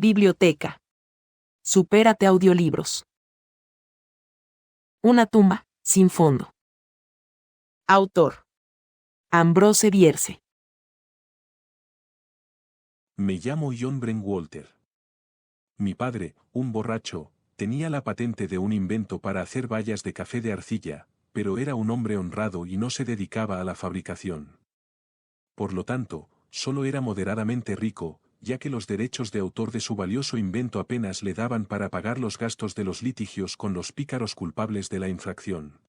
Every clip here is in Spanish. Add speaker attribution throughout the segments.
Speaker 1: Biblioteca. Supérate audiolibros. Una tumba, sin fondo. Autor: Ambrose Bierce.
Speaker 2: Me llamo John Brentwater. Mi padre, un borracho, tenía la patente de un invento para hacer bayas de café de arcilla, pero era un hombre honrado y no se dedicaba a la fabricación. Por lo tanto, solo era moderadamente rico, ya que los derechos de autor de su valioso invento apenas le daban para pagar los gastos de los litigios con los pícaros culpables de la infracción.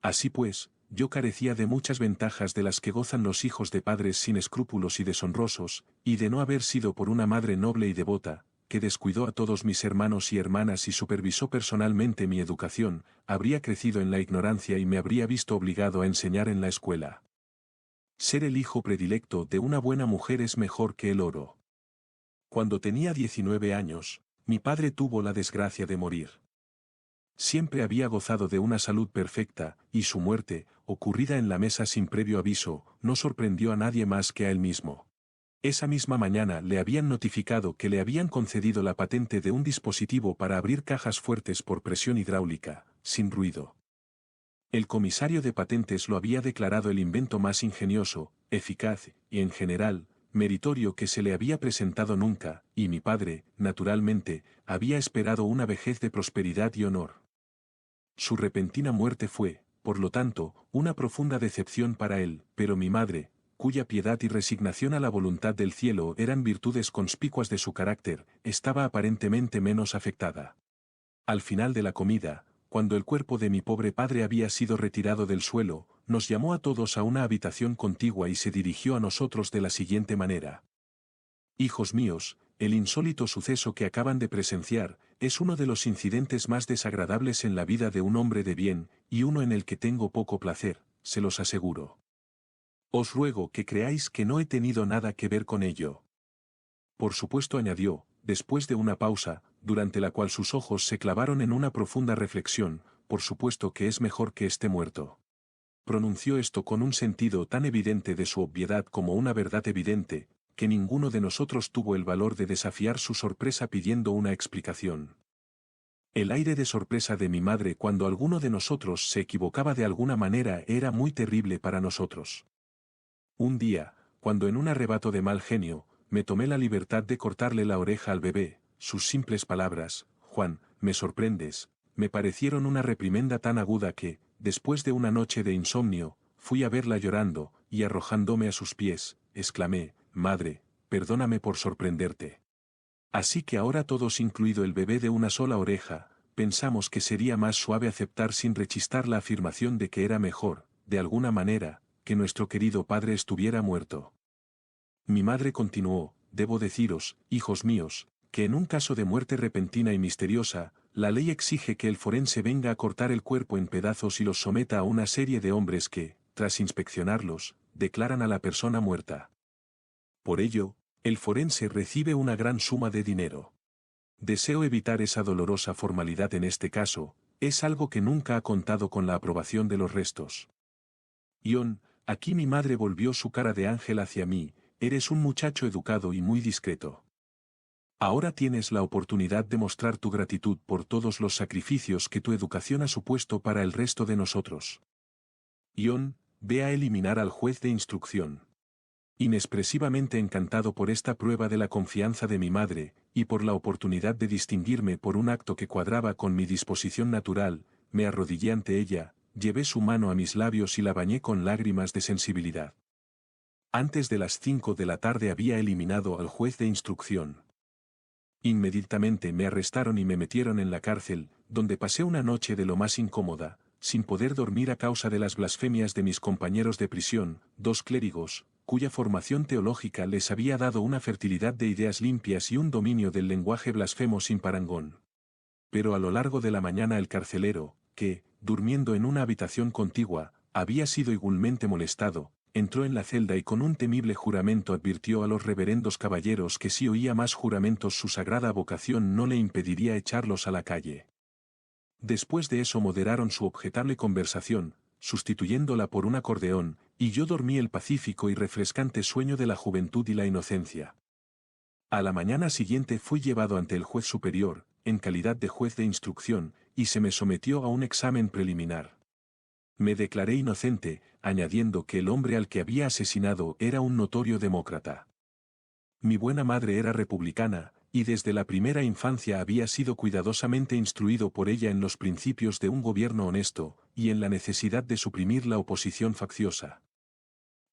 Speaker 2: Así pues, yo carecía de muchas ventajas de las que gozan los hijos de padres sin escrúpulos y deshonrosos, y de no haber sido por una madre noble y devota, que descuidó a todos mis hermanos y hermanas y supervisó personalmente mi educación, habría crecido en la ignorancia y me habría visto obligado a enseñar en la escuela. Ser el hijo predilecto de una buena mujer es mejor que el oro. Cuando tenía 19 años, mi padre tuvo la desgracia de morir. Siempre había gozado de una salud perfecta, y su muerte, ocurrida en la mesa sin previo aviso, no sorprendió a nadie más que a él mismo. Esa misma mañana le habían notificado que le habían concedido la patente de un dispositivo para abrir cajas fuertes por presión hidráulica, sin ruido. El comisario de patentes lo había declarado el invento más ingenioso, eficaz, y en general, meritorio que se le había presentado nunca, y mi padre, naturalmente, había esperado una vejez de prosperidad y honor. Su repentina muerte fue, por lo tanto, una profunda decepción para él, pero mi madre, cuya piedad y resignación a la voluntad del cielo eran virtudes conspicuas de su carácter, estaba aparentemente menos afectada. Al final de la comida, cuando el cuerpo de mi pobre padre había sido retirado del suelo, nos llamó a todos a una habitación contigua y se dirigió a nosotros de la siguiente manera. Hijos míos, el insólito suceso que acaban de presenciar, es uno de los incidentes más desagradables en la vida de un hombre de bien, y uno en el que tengo poco placer, se los aseguro. Os ruego que creáis que no he tenido nada que ver con ello. Por supuesto, añadió, después de una pausa, durante la cual sus ojos se clavaron en una profunda reflexión, por supuesto que es mejor que esté muerto. Pronunció esto con un sentido tan evidente de su obviedad como una verdad evidente, que ninguno de nosotros tuvo el valor de desafiar su sorpresa pidiendo una explicación. El aire de sorpresa de mi madre cuando alguno de nosotros se equivocaba de alguna manera era muy terrible para nosotros. Un día, cuando en un arrebato de mal genio, me tomé la libertad de cortarle la oreja al bebé, sus simples palabras, Juan, me sorprendes, me parecieron una reprimenda tan aguda que, después de una noche de insomnio, fui a verla llorando, y arrojándome a sus pies, exclamé, Madre, perdóname por sorprenderte. Así que ahora todos, incluido el bebé de una sola oreja, pensamos que sería más suave aceptar sin rechistar la afirmación de que era mejor, de alguna manera, que nuestro querido padre estuviera muerto. Mi madre continuó, debo deciros, hijos míos, que en un caso de muerte repentina y misteriosa, la ley exige que el forense venga a cortar el cuerpo en pedazos y los someta a una serie de hombres que, tras inspeccionarlos, declaran a la persona muerta. Por ello, el forense recibe una gran suma de dinero. Deseo evitar esa dolorosa formalidad en este caso, es algo que nunca ha contado con la aprobación de los restos. Ion, aquí mi madre volvió su cara de ángel hacia mí, eres un muchacho educado y muy discreto. Ahora tienes la oportunidad de mostrar tu gratitud por todos los sacrificios que tu educación ha supuesto para el resto de nosotros. Ion, ve a eliminar al juez de instrucción. Inexpresivamente encantado por esta prueba de la confianza de mi madre, y por la oportunidad de distinguirme por un acto que cuadraba con mi disposición natural, me arrodillé ante ella, llevé su mano a mis labios y la bañé con lágrimas de sensibilidad. Antes de las 5 de la tarde había eliminado al juez de instrucción. Inmediatamente me arrestaron y me metieron en la cárcel, donde pasé una noche de lo más incómoda, sin poder dormir a causa de las blasfemias de mis compañeros de prisión, dos clérigos, cuya formación teológica les había dado una fertilidad de ideas limpias y un dominio del lenguaje blasfemo sin parangón. Pero a lo largo de la mañana el carcelero, que, durmiendo en una habitación contigua, había sido igualmente molestado, entró en la celda y con un temible juramento advirtió a los reverendos caballeros que si oía más juramentos su sagrada vocación no le impediría echarlos a la calle. Después de eso moderaron su objetable conversación, sustituyéndola por un acordeón, y yo dormí el pacífico y refrescante sueño de la juventud y la inocencia. A la mañana siguiente fui llevado ante el juez superior, en calidad de juez de instrucción, y se me sometió a un examen preliminar. Me declaré inocente, añadiendo que el hombre al que había asesinado era un notorio demócrata. Mi buena madre era republicana, y desde la primera infancia había sido cuidadosamente instruido por ella en los principios de un gobierno honesto, y en la necesidad de suprimir la oposición facciosa.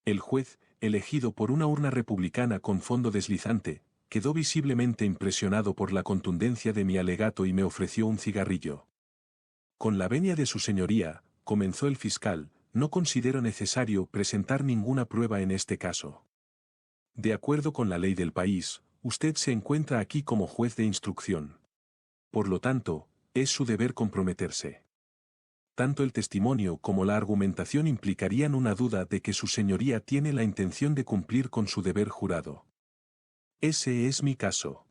Speaker 2: El juez, elegido por una urna republicana con fondo deslizante, quedó visiblemente impresionado por la contundencia de mi alegato y me ofreció un cigarrillo. Con la venia de su señoría, comenzó el fiscal, no considero necesario presentar ninguna prueba en este caso. De acuerdo con la ley del país, usted se encuentra aquí como juez de instrucción. Por lo tanto, es su deber comprometerse. Tanto el testimonio como la argumentación implicarían una duda de que su señoría tiene la intención de cumplir con su deber jurado. Ese es mi caso.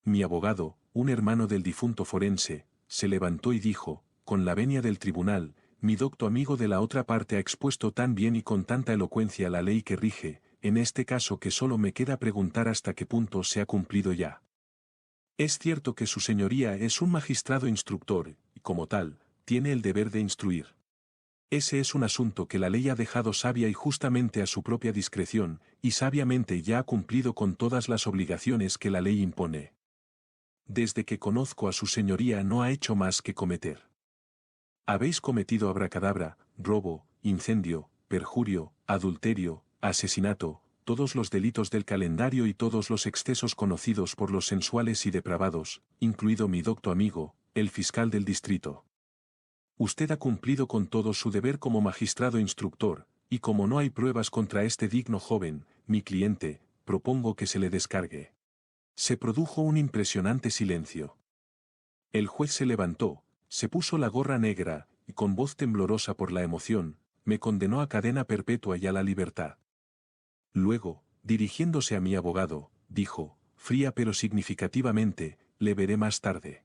Speaker 2: Mi abogado, un hermano del difunto forense, se levantó y dijo, con la venia del tribunal, mi docto amigo de la otra parte ha expuesto tan bien y con tanta elocuencia la ley que rige, en este caso que solo me queda preguntar hasta qué punto se ha cumplido ya. Es cierto que su señoría es un magistrado instructor, y como tal, tiene el deber de instruir. Ese es un asunto que la ley ha dejado sabia y justamente a su propia discreción, y sabiamente ya ha cumplido con todas las obligaciones que la ley impone. Desde que conozco a su señoría no ha hecho más que cometer. Habéis cometido abracadabra, robo, incendio, perjurio, adulterio, asesinato, todos los delitos del calendario y todos los excesos conocidos por los sensuales y depravados, incluido mi docto amigo, el fiscal del distrito. Usted ha cumplido con todo su deber como magistrado instructor, y como no hay pruebas contra este digno joven, mi cliente, propongo que se le descargue. Se produjo un impresionante silencio. El juez se levantó, se puso la gorra negra, y con voz temblorosa por la emoción, me condenó a cadena perpetua y a la libertad. Luego, dirigiéndose a mi abogado, dijo, fría pero significativamente, le veré más tarde.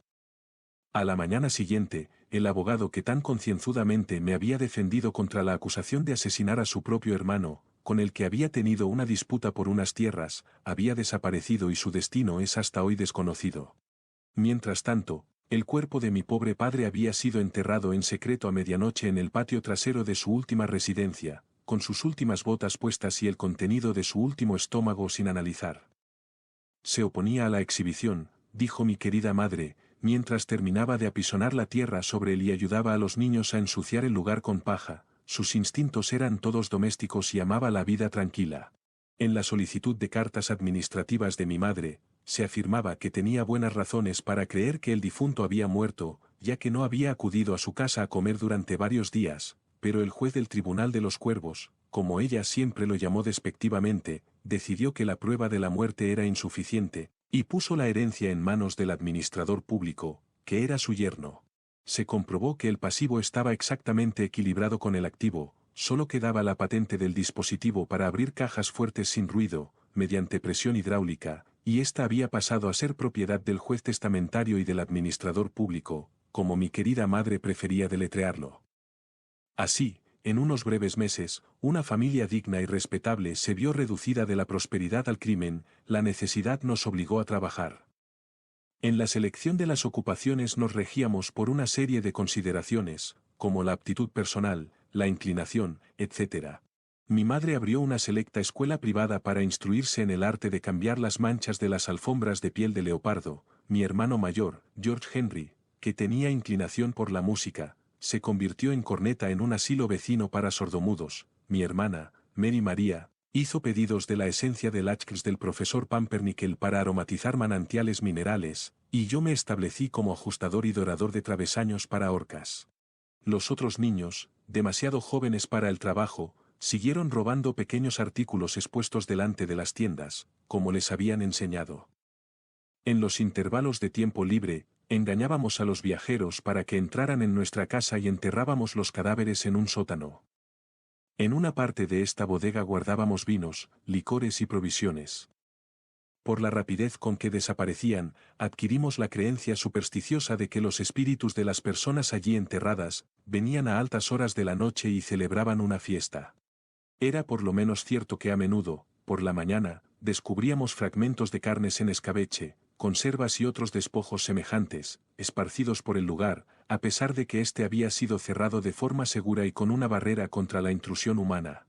Speaker 2: A la mañana siguiente, el abogado que tan concienzudamente me había defendido contra la acusación de asesinar a su propio hermano, con el que había tenido una disputa por unas tierras, había desaparecido y su destino es hasta hoy desconocido. Mientras tanto, el cuerpo de mi pobre padre había sido enterrado en secreto a medianoche en el patio trasero de su última residencia, con sus últimas botas puestas y el contenido de su último estómago sin analizar. Se oponía a la exhibición, dijo mi querida madre, mientras terminaba de apisonar la tierra sobre él y ayudaba a los niños a ensuciar el lugar con paja, sus instintos eran todos domésticos y amaba la vida tranquila. En la solicitud de cartas administrativas de mi madre, se afirmaba que tenía buenas razones para creer que el difunto había muerto, ya que no había acudido a su casa a comer durante varios días, pero el juez del Tribunal de los Cuervos, como ella siempre lo llamó despectivamente, decidió que la prueba de la muerte era insuficiente, y puso la herencia en manos del administrador público, que era su yerno. Se comprobó que el pasivo estaba exactamente equilibrado con el activo, solo quedaba la patente del dispositivo para abrir cajas fuertes sin ruido, mediante presión hidráulica, y ésta había pasado a ser propiedad del juez testamentario y del administrador público, como mi querida madre prefería deletrearlo. Así, en unos breves meses, una familia digna y respetable se vio reducida de la prosperidad al crimen, la necesidad nos obligó a trabajar. En la selección de las ocupaciones nos regíamos por una serie de consideraciones, como la aptitud personal, la inclinación, etc. Mi madre abrió una selecta escuela privada para instruirse en el arte de cambiar las manchas de las alfombras de piel de leopardo. Mi hermano mayor, George Henry, que tenía inclinación por la música, se convirtió en corneta en un asilo vecino para sordomudos. Mi hermana, Mary María, hizo pedidos de la esencia de Lachs del profesor Pumpernickel para aromatizar manantiales minerales, y yo me establecí como ajustador y dorador de travesaños para orcas. Los otros niños, demasiado jóvenes para el trabajo, siguieron robando pequeños artículos expuestos delante de las tiendas, como les habían enseñado. En los intervalos de tiempo libre, engañábamos a los viajeros para que entraran en nuestra casa y enterrábamos los cadáveres en un sótano. En una parte de esta bodega guardábamos vinos, licores y provisiones. Por la rapidez con que desaparecían, adquirimos la creencia supersticiosa de que los espíritus de las personas allí enterradas, venían a altas horas de la noche y celebraban una fiesta. Era por lo menos cierto que a menudo, por la mañana, descubríamos fragmentos de carnes en escabeche, conservas y otros despojos semejantes, esparcidos por el lugar, a pesar de que éste había sido cerrado de forma segura y con una barrera contra la intrusión humana.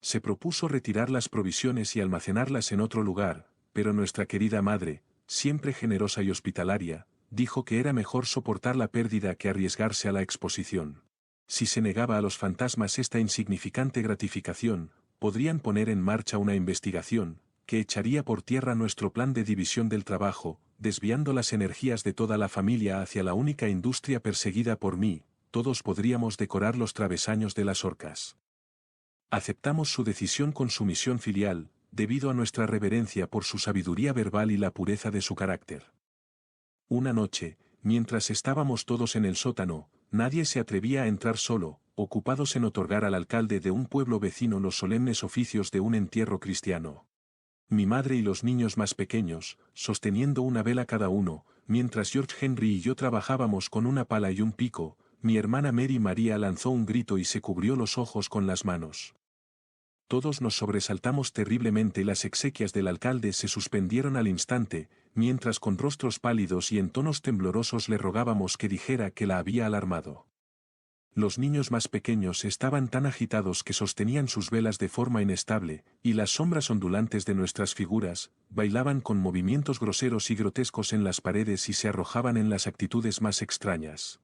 Speaker 2: Se propuso retirar las provisiones y almacenarlas en otro lugar, pero nuestra querida madre, siempre generosa y hospitalaria, dijo que era mejor soportar la pérdida que arriesgarse a la exposición. Si se negaba a los fantasmas esta insignificante gratificación, podrían poner en marcha una investigación, que echaría por tierra nuestro plan de división del trabajo, desviando las energías de toda la familia hacia la única industria perseguida por mí. Todos podríamos decorar los travesaños de las orcas. Aceptamos su decisión con sumisión filial, debido a nuestra reverencia por su sabiduría verbal y la pureza de su carácter. Una noche, mientras estábamos todos en el sótano, nadie se atrevía a entrar solo, ocupados en otorgar al alcalde de un pueblo vecino los solemnes oficios de un entierro cristiano. Mi madre y los niños más pequeños, sosteniendo una vela cada uno, mientras George Henry y yo trabajábamos con una pala y un pico, mi hermana Mary María lanzó un grito y se cubrió los ojos con las manos. Todos nos sobresaltamos terriblemente y las exequias del alcalde se suspendieron al instante, mientras con rostros pálidos y en tonos temblorosos le rogábamos que dijera que la había alarmado. Los niños más pequeños estaban tan agitados que sostenían sus velas de forma inestable, y las sombras ondulantes de nuestras figuras, bailaban con movimientos groseros y grotescos en las paredes y se arrojaban en las actitudes más extrañas.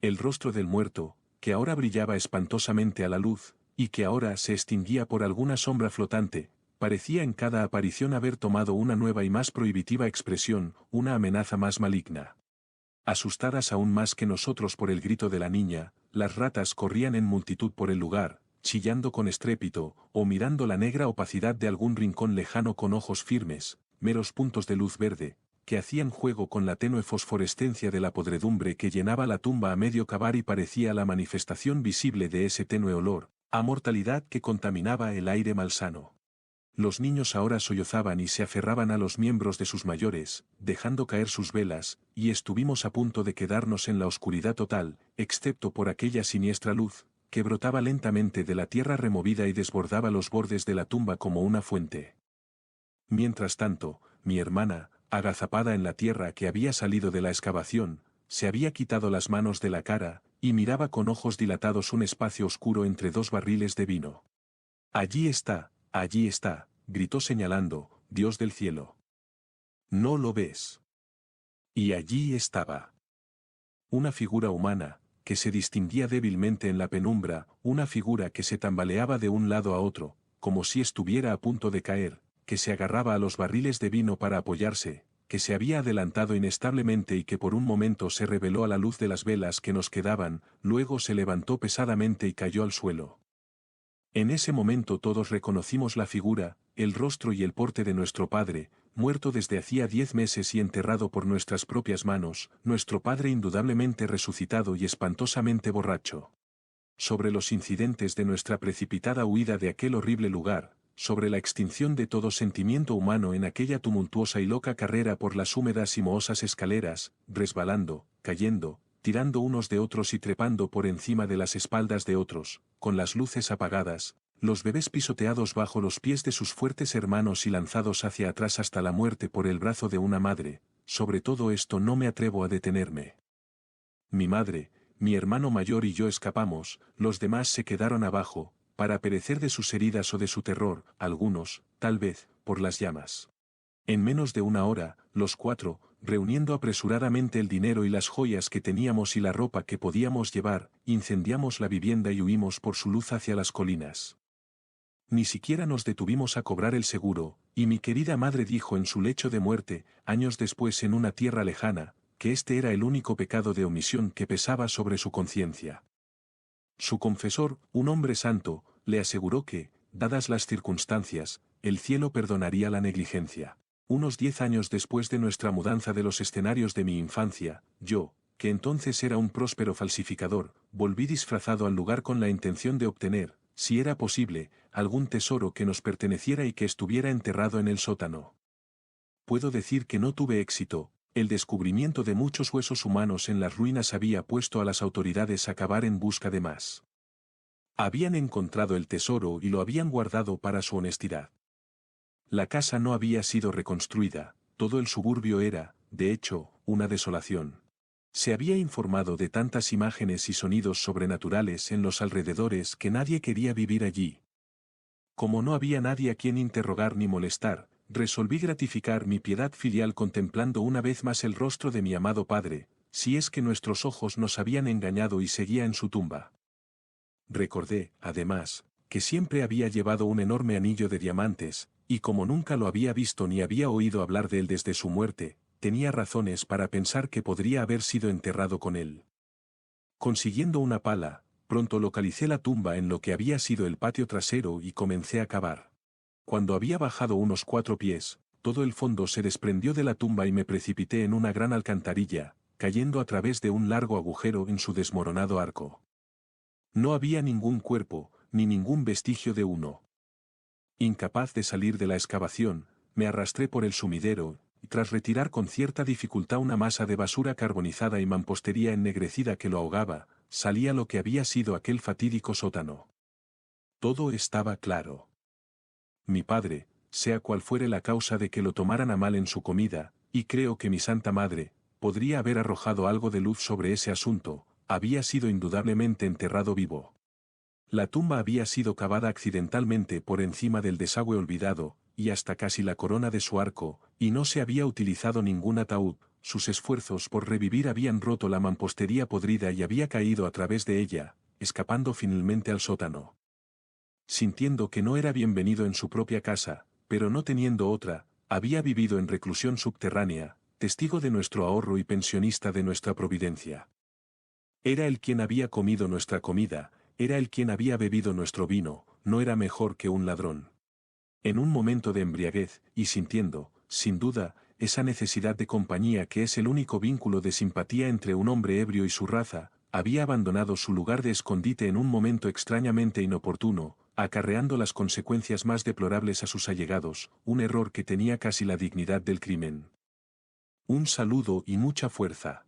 Speaker 2: El rostro del muerto, que ahora brillaba espantosamente a la luz, y que ahora se extinguía por alguna sombra flotante, parecía en cada aparición haber tomado una nueva y más prohibitiva expresión, una amenaza más maligna. Asustadas aún más que nosotros por el grito de la niña, las ratas corrían en multitud por el lugar, chillando con estrépito, o mirando la negra opacidad de algún rincón lejano con ojos firmes, meros puntos de luz verde, que hacían juego con la tenue fosforescencia de la podredumbre que llenaba la tumba a medio cavar y parecía la manifestación visible de ese tenue olor, a mortalidad que contaminaba el aire malsano. Los niños ahora sollozaban y se aferraban a los miembros de sus mayores, dejando caer sus velas, y estuvimos a punto de quedarnos en la oscuridad total, excepto por aquella siniestra luz, que brotaba lentamente de la tierra removida y desbordaba los bordes de la tumba como una fuente. Mientras tanto, mi hermana, agazapada en la tierra que había salido de la excavación, se había quitado las manos de la cara, y miraba con ojos dilatados un espacio oscuro entre dos barriles de vino. Allí está, gritó señalando, Dios del cielo. ¿No lo ves? Y allí estaba. Una figura humana, que se distinguía débilmente en la penumbra, una figura que se tambaleaba de un lado a otro, como si estuviera a punto de caer, que se agarraba a los barriles de vino para apoyarse, que se había adelantado inestablemente y que por un momento se reveló a la luz de las velas que nos quedaban, luego se levantó pesadamente y cayó al suelo. En ese momento todos reconocimos la figura, el rostro y el porte de nuestro padre, muerto desde hacía 10 meses y enterrado por nuestras propias manos, nuestro padre indudablemente resucitado y espantosamente borracho. Sobre los incidentes de nuestra precipitada huida de aquel horrible lugar, sobre la extinción de todo sentimiento humano en aquella tumultuosa y loca carrera por las húmedas y mohosas escaleras, resbalando, cayendo, tirando unos de otros y trepando por encima de las espaldas de otros, con las luces apagadas, los bebés pisoteados bajo los pies de sus fuertes hermanos y lanzados hacia atrás hasta la muerte por el brazo de una madre, sobre todo esto no me atrevo a detenerme. Mi madre, mi hermano mayor y yo escapamos, los demás se quedaron abajo, para perecer de sus heridas o de su terror, algunos, tal vez, por las llamas. En menos de una hora, los 4, reuniendo apresuradamente el dinero y las joyas que teníamos y la ropa que podíamos llevar, incendiamos la vivienda y huimos por su luz hacia las colinas. Ni siquiera nos detuvimos a cobrar el seguro, y mi querida madre dijo en su lecho de muerte, años después en una tierra lejana, que este era el único pecado de omisión que pesaba sobre su conciencia. Su confesor, un hombre santo, le aseguró que, dadas las circunstancias, el cielo perdonaría la negligencia. Unos 10 años después de nuestra mudanza de los escenarios de mi infancia, yo, que entonces era un próspero falsificador, volví disfrazado al lugar con la intención de obtener, si era posible, algún tesoro que nos perteneciera y que estuviera enterrado en el sótano. Puedo decir que no tuve éxito. El descubrimiento de muchos huesos humanos en las ruinas había puesto a las autoridades a cavar en busca de más. Habían encontrado el tesoro y lo habían guardado para su honestidad. La casa no había sido reconstruida, todo el suburbio era, de hecho, una desolación. Se había informado de tantas imágenes y sonidos sobrenaturales en los alrededores que nadie quería vivir allí. Como no había nadie a quien interrogar ni molestar, resolví gratificar mi piedad filial contemplando una vez más el rostro de mi amado padre, si es que nuestros ojos nos habían engañado y seguía en su tumba. Recordé, además, que siempre había llevado un enorme anillo de diamantes, y como nunca lo había visto ni había oído hablar de él desde su muerte, tenía razones para pensar que podría haber sido enterrado con él. Consiguiendo una pala, pronto localicé la tumba en lo que había sido el patio trasero y comencé a cavar. Cuando había bajado unos 4 pies, todo el fondo se desprendió de la tumba y me precipité en una gran alcantarilla, cayendo a través de un largo agujero en su desmoronado arco. No había ningún cuerpo, ni ningún vestigio de uno. Incapaz de salir de la excavación, me arrastré por el sumidero, y tras retirar con cierta dificultad una masa de basura carbonizada y mampostería ennegrecida que lo ahogaba, salía lo que había sido aquel fatídico sótano. Todo estaba claro. Mi padre, sea cual fuere la causa de que lo tomaran a mal en su comida, y creo que mi Santa Madre, podría haber arrojado algo de luz sobre ese asunto, había sido indudablemente enterrado vivo. La tumba había sido cavada accidentalmente por encima del desagüe olvidado, y hasta casi la corona de su arco, y no se había utilizado ningún ataúd, sus esfuerzos por revivir habían roto la mampostería podrida y había caído a través de ella, escapando finalmente al sótano. Sintiendo que no era bienvenido en su propia casa, pero no teniendo otra, había vivido en reclusión subterránea, testigo de nuestro ahorro y pensionista de nuestra providencia. Era él quien había comido nuestra comida, era él quien había bebido nuestro vino, no era mejor que un ladrón. En un momento de embriaguez, y sintiendo, sin duda, esa necesidad de compañía que es el único vínculo de simpatía entre un hombre ebrio y su raza, había abandonado su lugar de escondite en un momento extrañamente inoportuno, acarreando las consecuencias más deplorables a sus allegados, un error que tenía casi la dignidad del crimen. Un saludo y mucha fuerza.